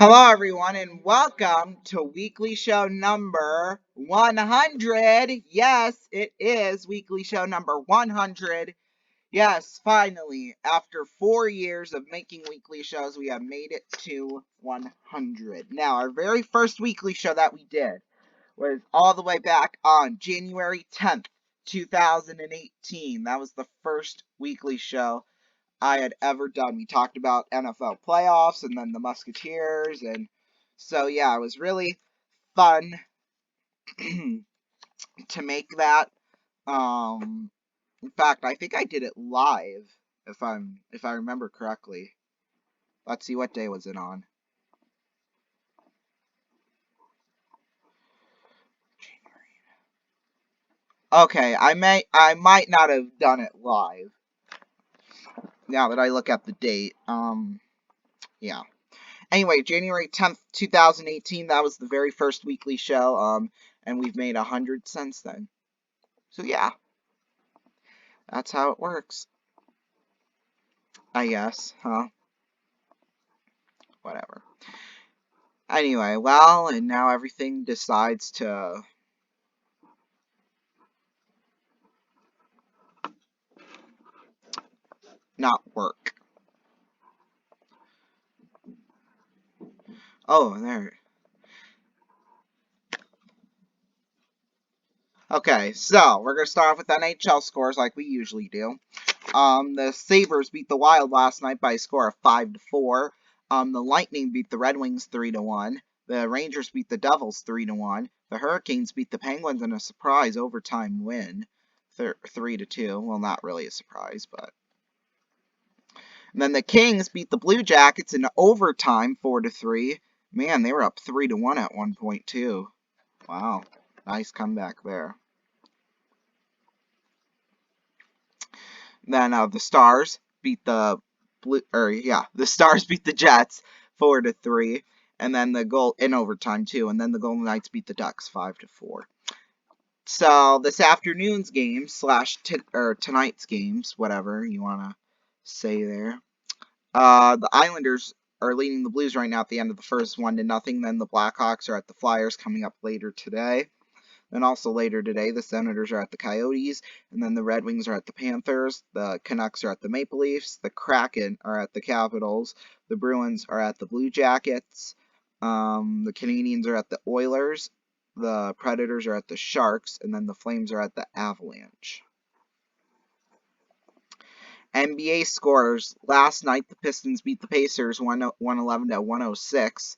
Hello, everyone, and welcome to weekly show number 100. Yes, it is weekly show number 100. Yes, finally, after 4 years of making weekly shows, we have made it to 100. Now, our very first weekly show that we did was all the way back on January 10th, 2018. That was the first weekly show I had ever done. We talked about NFL playoffs and then the Musketeers, and so yeah, it was really fun to make that. In fact, I think I did it live, if I remember correctly. Let's see, what day was it on? Okay, I might not have done it live. Now that I look at the date, yeah. Anyway, January 10th, 2018, that was the very first weekly show, and we've made 100 since then. So yeah, that's how it works, I guess, huh? Whatever. Anyway, well, and now everything decides to not work. Oh, there. Okay, so we're gonna start off with NHL scores like we usually do. The Sabres beat the Wild last night by a score of 5-4. The Lightning beat the Red Wings 3-1. The Rangers beat the Devils 3-1. The Hurricanes beat the Penguins in a surprise overtime win, 3-2. Well, not really a surprise, but. And then the Kings beat the Blue Jackets in overtime 4-3. Man, they were up 3-1 at one point too. Wow, nice comeback there. Then the Stars beat the Stars beat the Jets 4-3, and then the goal in overtime too. And then the Golden Knights beat the Ducks 5-4. So this afternoon's games or tonight's games, whatever you wanna say there. The Islanders are leading the Blues right now at the end of the first, 1-0. Then the Blackhawks are at the Flyers coming up later today. Then also later today, the Senators are at the Coyotes, and then the Red Wings are at the Panthers, the Canucks are at the Maple Leafs, the Kraken are at the Capitals, the Bruins are at the Blue Jackets, the Canadiens are at the Oilers, the Predators are at the Sharks, and then the Flames are at the Avalanche. NBA scores. Last night, the Pistons beat the Pacers 111-106.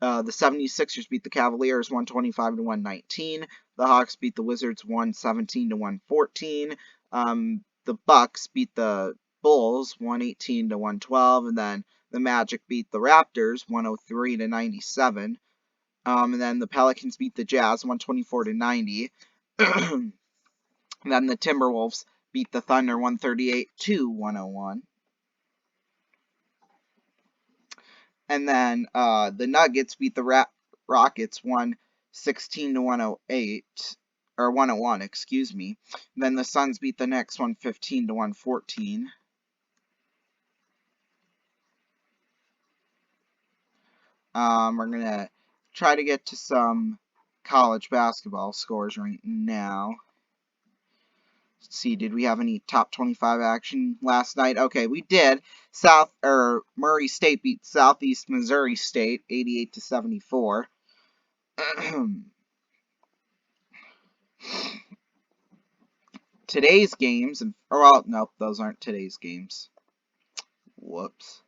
The 76ers beat the Cavaliers 125-119. The Hawks beat the Wizards 117-114. The Bucks beat the Bulls 118-112, and then the Magic beat the Raptors 103-97. And then the Pelicans beat the Jazz 124-90. And then the Timberwolves beat the Thunder 138-101. And then the Nuggets beat the Rockets 116-108, or 101, excuse me. And then the Suns beat the Knicks 115-114. We're gonna try to get to some college basketball scores right now. Let's see, did we have any top 25 action last night? Okay, we did. Murray State beat Southeast Missouri State 88-74. Today's games, nope, those aren't today's games. Whoops.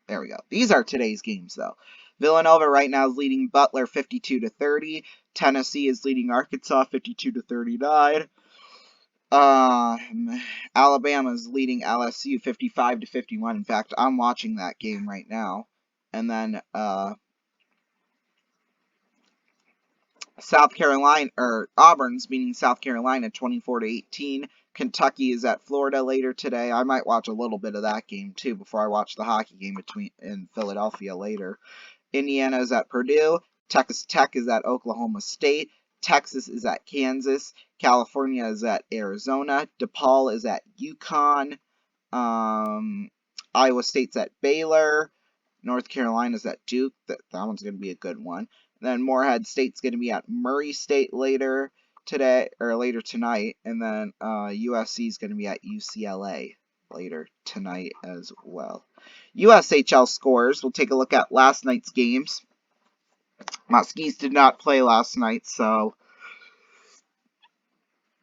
There we go. These are today's games, though. Villanova right now is leading Butler 52-30. Tennessee is leading Arkansas 52-39. Alabama is leading LSU 55-51. In fact, I'm watching that game right now. And then Auburn's beating South Carolina 24-18. Kentucky is at Florida later today. I might watch a little bit of that game too before I watch the hockey game in Philadelphia later. Indiana is at Purdue. Texas Tech is at Oklahoma State. Texas is at Kansas. California is at Arizona. DePaul is at UConn. Iowa State's at Baylor. North Carolina's at Duke. That one's going to be a good one. Then Morehead State's going to be at Murray State later today, or later tonight. And then USC is going to be at UCLA later tonight as well. USHL scores. We'll take a look at last night's games. Muskies did not play last night, so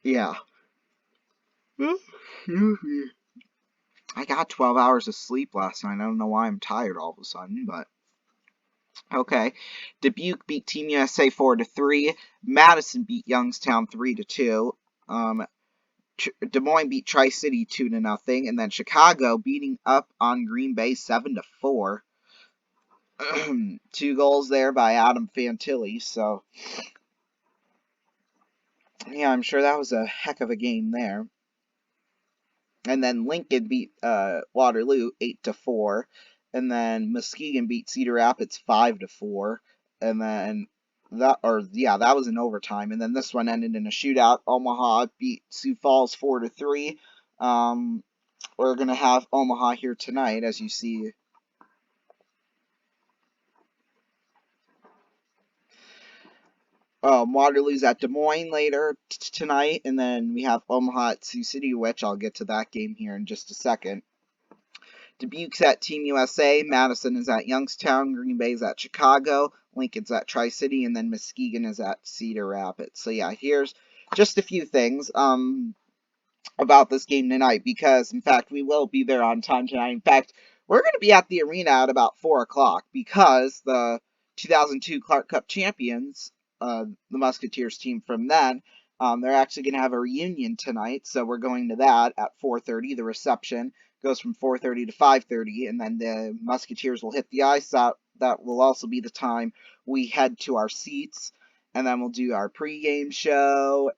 yeah. I got 12 hours of sleep last night. I don't know why I'm tired all of a sudden, but okay. Dubuque beat Team USA 4-3. Madison beat Youngstown 3-2. Des Moines beat Tri-City 2-0, and then Chicago beating up on Green Bay 7-4. 2 goals there by Adam Fantilli. So yeah, I'm sure that was a heck of a game there. And then Lincoln beat Waterloo 8-4, and then Muskegon beat Cedar Rapids 5-4, and then that was in overtime. And then this one ended in a shootout. Omaha beat Sioux Falls 4-3. We're gonna have Omaha here tonight, as you see. Waterloo's at Des Moines later tonight, and then we have Omaha at Sioux City, which I'll get to that game here in just a second. Dubuque's at Team USA, Madison is at Youngstown, Green Bay's at Chicago, Lincoln's at Tri-City, and then Muskegon is at Cedar Rapids. So yeah, here's just a few things about this game tonight, because in fact we will be there on time tonight. In fact, we're going to be at the arena at about 4 o'clock, because the 2002 Clark Cup champions, the Musketeers team from then, they're actually going to have a reunion tonight, so we're going to that at 4:30. The reception goes from 4:30 to 5:30, and then the Musketeers will hit the ice. That will also be the time we head to our seats, and then we'll do our pregame show.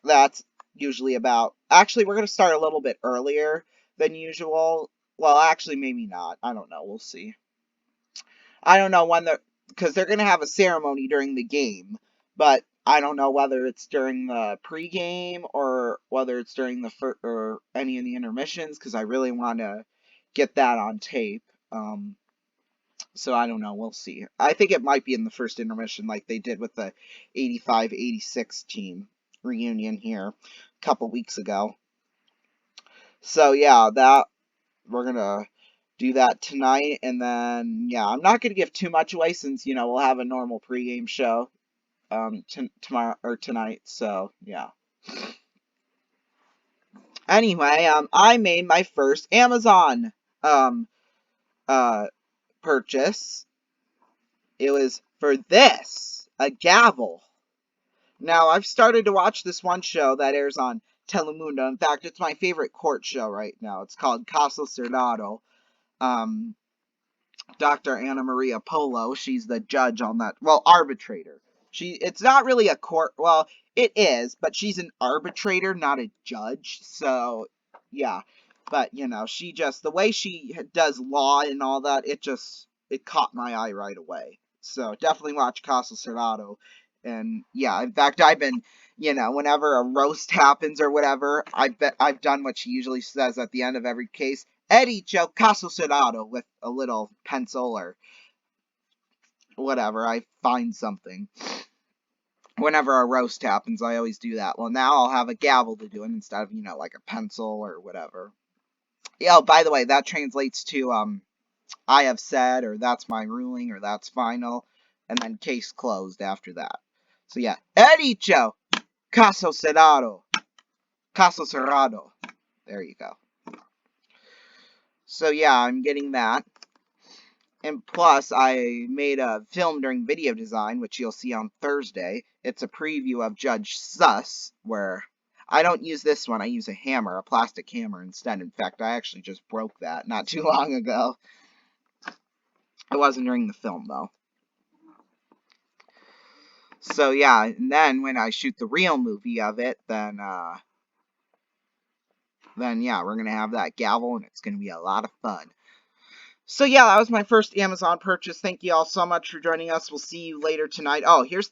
That's usually about... Actually, we're going to start a little bit earlier than usual. Well, actually, maybe not. I don't know. We'll see. I don't know when they're... Because they're going to have a ceremony during the game, but I don't know whether it's during the pregame or whether it's during the or any of the intermissions, because I really want to get that on tape. So I don't know. We'll see. I think it might be in the first intermission, like they did with the 85-86 team reunion here a couple weeks ago. So yeah, we're gonna do that tonight, and then yeah, I'm not gonna give too much away, since we'll have a normal pregame show tomorrow or tonight. So yeah. Anyway, I made my first Amazon purchase. It was for this, a gavel. Now, I've started to watch this one show that airs on Telemundo. In fact, it's my favorite court show right now. It's called Caso Cerrado. Dr. Anna Maria Polo, she's the judge on that. Well, arbitrator. It's not really a court. Well, it is, but she's an arbitrator, not a judge. So, yeah. But, she just, the way she does law and all that, it caught my eye right away. So, definitely watch Caso Cerrado. And, yeah, in fact, I've been, whenever a roast happens or whatever, I've done what she usually says at the end of every case. Eddie Joe Caso Cerrado, with a little pencil or whatever. I find something. Whenever a roast happens, I always do that. Well, now I'll have a gavel to do it instead of, like a pencil or whatever. Yeah, by the way, that translates to, I have said, or that's my ruling, or that's final, and then case closed after that. So yeah, Eddie Joe Caso Cerrado. Caso Cerrado. There you go. So yeah, I'm getting that. And plus, I made a film during video design, which you'll see on Thursday. It's a preview of Judge Sus, where I don't use this one. I use a hammer, a plastic hammer instead. In fact, I actually just broke that not too long ago. It wasn't during the film, though. So yeah, and then when I shoot the real movie of it, then yeah, we're going to have that gavel, and it's going to be a lot of fun. So yeah, that was my first Amazon purchase. Thank you all so much for joining us. We'll see you later tonight. Oh, here's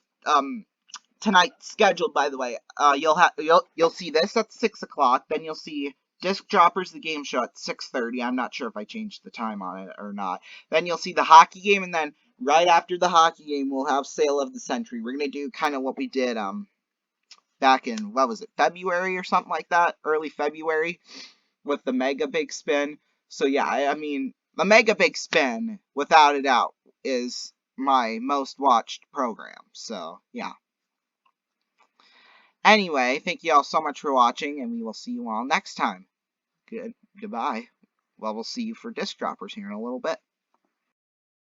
tonight's scheduled, by the way. You'll see this at 6 o'clock. Then you'll see Disc Droppers, the game show at 6:30. I'm not sure if I changed the time on it or not. Then you'll see the hockey game, and then right after the hockey game, we'll have Sale of the Century. We're going to do kind of what we did back in, what was it, February or something like that? Early February with the Mega Big Spin. So yeah, I mean, the Mega Big Spin, without a doubt, is my most watched program. So yeah. Anyway, thank you all so much for watching, and we will see you all next time. Goodbye. Well, we'll see you for Disc Droppers here in a little bit.